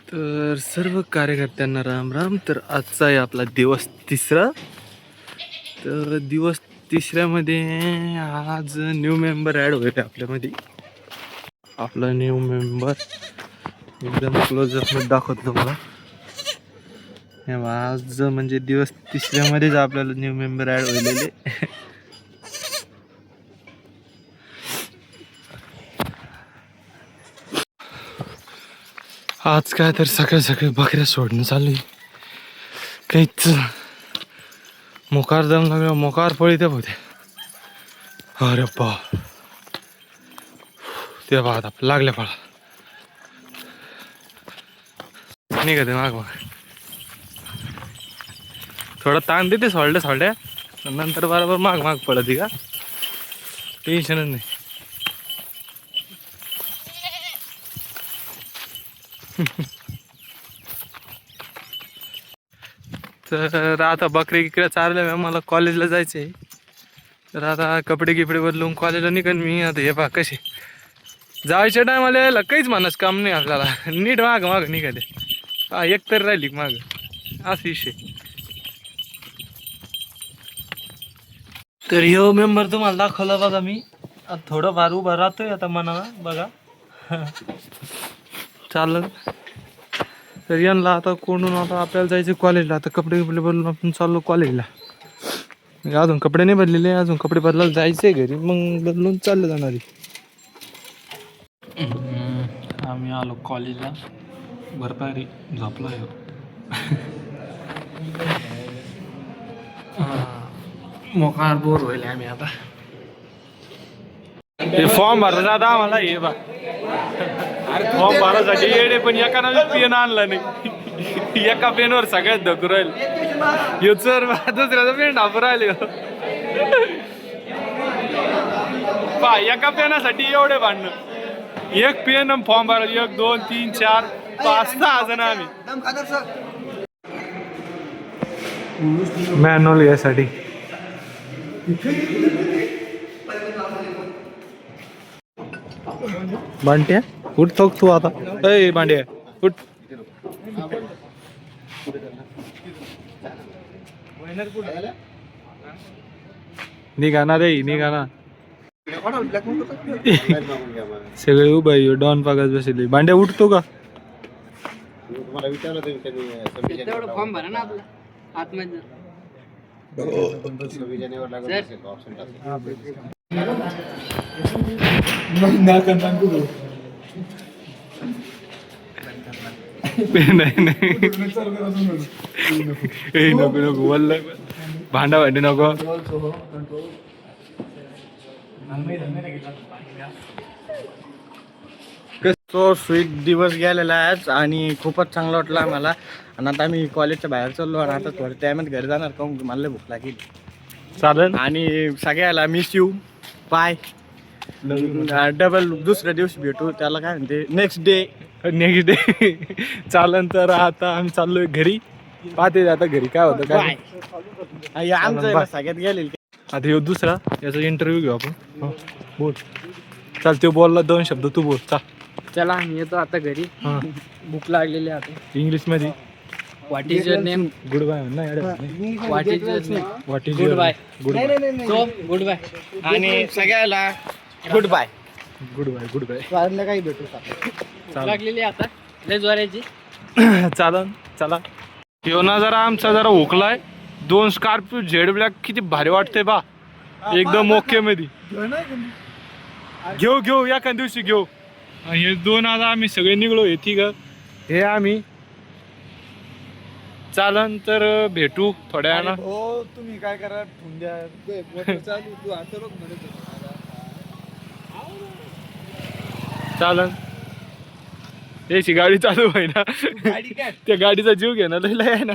तर सर्व कार्यकर्त्यांना राम राम. तर आजचा आहे आपला दिवस तिसरा. तर दिवस तिसऱ्यामध्ये आज न्यू मेंबर ॲड होईल आपल्यामध्ये. आपला न्यू मेंबर एकदम क्लोजअप मध्ये दाखवतो मला. आज म्हणजे दिवस तिसऱ्यामध्येच आपल्याला न्यू मेंबर ॲड होईलेले. आज काय तर सकाळी सकाळी बकऱ्या सोडणं चालू आहे. काहीच मोकार दम लागला, मोकार पळी त्या होते. अरे बा ते बा आता लागल्या पळा निघते माग मग. थोडा ताण देते सोडल्या नंतर बरोबर माग माग पडत का, टेन्शनच नाही. तर आता बकरी इकडे चालल्या, मला कॉलेजला जायचं आहे. तर आता कपडे गिपडे बदलून कॉलेजला निघन मी. आता हे पहा कसे जायच्या टायमाला यायला काहीच मानस काम नाही आपल्याला. नीट माग माग निघाले. हा एक तर राहिली माग, असा विषय. तर ह्यो मेंबर तुम्हाला दाखवला बघा मी. थोडंफार उभं राहतोय आता मनाला बघा. चालेल. तर यांना आता कोणून आता आपल्याला जायचं कॉलेजला. आता कपडे बिपडे बदलून आपण चाललो कॉलेजला. अजून कपडे नाही बदलेले, अजून कपडे बदलायला जायचंय घरी, मग बदलून चाललं जाणारी. आम्ही आलो कॉलेजला. भरपारी झोपला आहे. मोकार बोर होईल आम्ही आता. ते फॉर्म भरला आता आम्हाला. हे बा फॉर्म भरायसाठी येडे, पण एकानं पेन आणला नाही. एका पेनवर सगळ्यात धकू राहील. सर दुसऱ्याचा पेन ढापू राहिले. पा एका पेनासाठी एवढे भांडणं. एक पेन फॉर्म भरायला 1 2 3 4 5 6 जण आम्ही. मॅन्युअल यासाठी बांट्या उठ थोक तू आता. ए बांड्या उठ. निघा ना रे, निघा ना. सगळे उभं डॉन पागत बसले. भांड्या उठतो का? फॉर्म भरा ना आपला आतमध्ये. नको नको वल्ल भांडा भांडी नको. तो स्वीट दिवस गेलेला आहे आणि खूपच चांगला वाटला आम्हाला. आणि आता आम्ही कॉलेजच्या बाहेर चाललो आणि आता थोड्या टायमात घरी जाणार, का मला भूक लागेल. चालेल. आणि सगळ्याला मिस यू बाय. डबल दुसऱ्या दिवशी भेटू. त्याला काय म्हणते नेक्स्ट डे. चालन. तर आता आम्ही चाललोय घरी. पाहते आता घरी काय होतं काय. आमचं सगळ्यात गेलेल. आता ह्यो दुसरा याचा इंटरव्ह्यू घेऊ आपण. बोल. चाल ते बोलला 2 शब्द तू बोल. चाल चला मी येतो आता घरी. हां भूक लागलेली आहे. इंग्लिश मध्ये what is your name? Goodbye. What is your name? What is goodbye. Goodbye. So goodbye. आणि सगळ्याला goodbye. Goodbye. Goodbye. काही भेटू भूक लागलेली आहे आता लय जोराची. चालन. चला. ह्यो ना जरा आमचा जरा हुकलाय. 2 स्कॉर्पिओ झेड ब्लॅक किती भारी वाटते बा. एकदम ओके मध्ये घेऊ एका दिवशी घेऊ. हे 2 आता आम्ही सगळे निघलो. हे ठीक हे आम्ही. चालन तर भेटू थोड्या वेळानं. हो तुम्ही काय करा चालन. याची गाडी चालू आहे ना. त्या गाडीचा जीव घे ना लय आहे ना.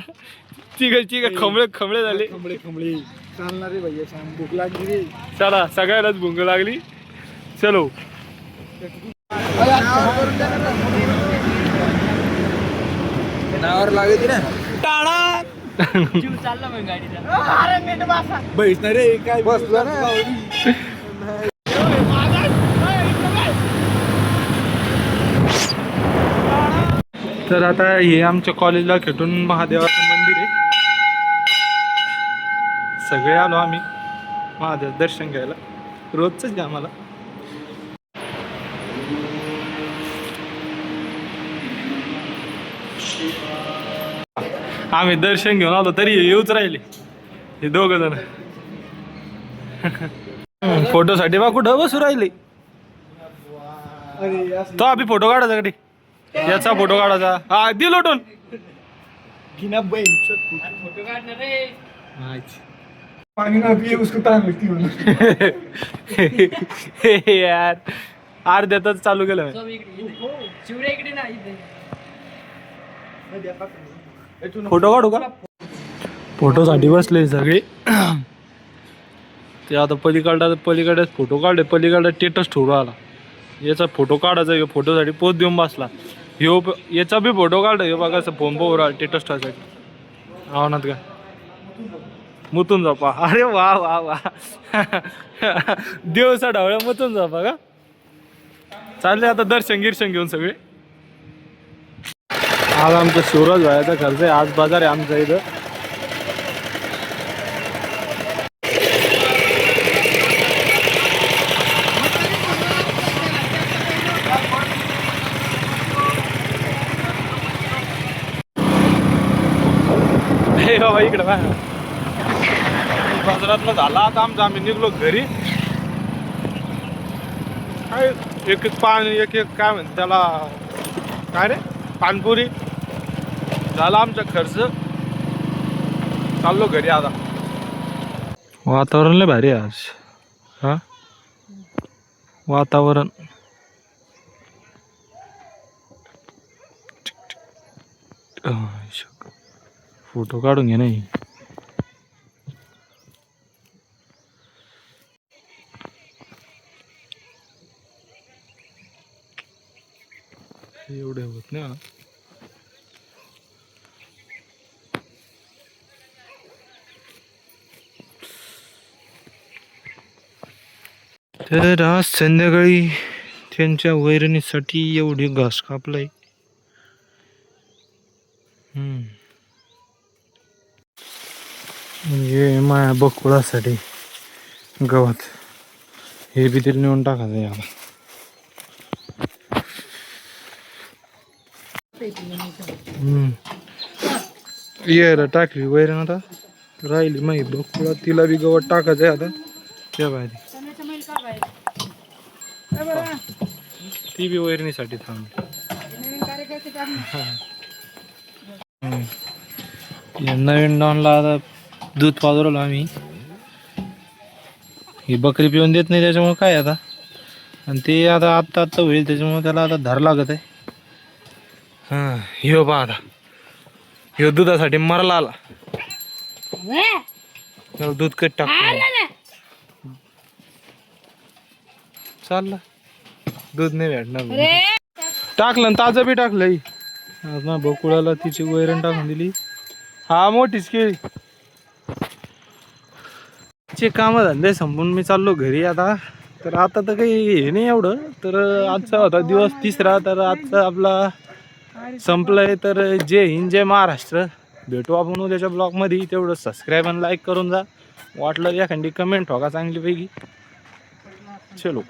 ठीक खमळे झाले. खंबळे चालणारे भैया. भूक लागली. चला सगळ्यालाच भुंग लागली. चलो. नावावर लागली ना टाळा. जीव चालला मग गाडीचा. बैठणार रे काय बसला ना. तर आता हे आमच्या कॉलेजला खेटून महादेवाचं मंदिर आहे. सगळे आलो आम्ही महादेव दर्शन घ्यायला. रोजच आहे आम्हाला. आम्ही दर्शन घेऊन आलो तरी येऊच राहिले हे दोघ जण. फोटोसाठी बा कुठं बसू राहिले. तो आम्ही फोटो काढायचा कडे याचा फोटो काढायचा. हा दिल उठून फोटो काढणार रे. यार अर्ध्यातच चालू केलं. शिवरे इकडे ना इथे. फोटो काढू का? फोटोसाठी बसले सगळे. ते आता पलीकडे फोटो काढले. पलीकडे स्टेटस ठेवून आला. याचा फोटो काढायचा. फोटोसाठी पोच देऊन बसला. ह्यो याचा बी फोटो काढ. हे बघा असं फोन स्टेटस ठेवायसाठी आवनात का मुतून जापा. अरे वा वा वा. दिवसा ढवळ्या मुतून जापा का. चालले आता दर्शन गिर्शन घेऊन सगळे. आज आमचा शिवराज व्हायचा खर्च आहे. आज बाजार आहे आमच्या इथं. हे बाबा इकडं बा. बाजारातलं झाला आता आमचं. आम्ही निघलो घरी. काय एक पान एक काय म्हणते त्याला काय रे पानपुरी झाला आमचा खर्च. चाललो घरी आता. वातावरण लय भारी आहे आज. हा वातावरण फोटो काढून घे नाही. एवढे होत नाही. तर आज संध्याकाळी त्यांच्या वैरणीसाठी एवढी घास कापलाय. हे माया बकुळासाठी गवत हे बी तिला नेऊन टाकायचं याला. यायला टाकली वैरण आता राहिली माहिती बकुळा. तिला बी गवत टाकायचं आहे आता. त्या बाहेर ती बी वैरणीसाठी थांबली. नवीन डॉनला आता दूध पाजवलं आम्ही. ही बकरी पिऊन देत नाही त्याच्यामुळे काय आता. आणि ते आता आत्ता होईल त्याच्यामुळे त्याला आता धार लागत आहे. हां ह्यो बा आता ह्यो दुधासाठी मरला आला. त्याला दूध कट टाकलं चालला. दूध नाही भेटणार. टाकलं ताजं बी टाकलंय. आज ना बकुळाला तिची वैरण टाकून दिली. हा मोठीच केळी. चे काम धंदे संपून मी चाललो घरी आता. तर आता तर काही हे नाही एवढं. तर आजचा होता दिवस तिसरा. तर आजचा आपला संपलंय. तर जय हिंद जय महाराष्ट्र. भेटू आपण उद्याच्या ब्लॉगमध्ये. तेवढं सबस्क्राईब आणि लाईक करून जा. वाटलं एखादी कमेंट ठोका चांगलीपैकी. चलो.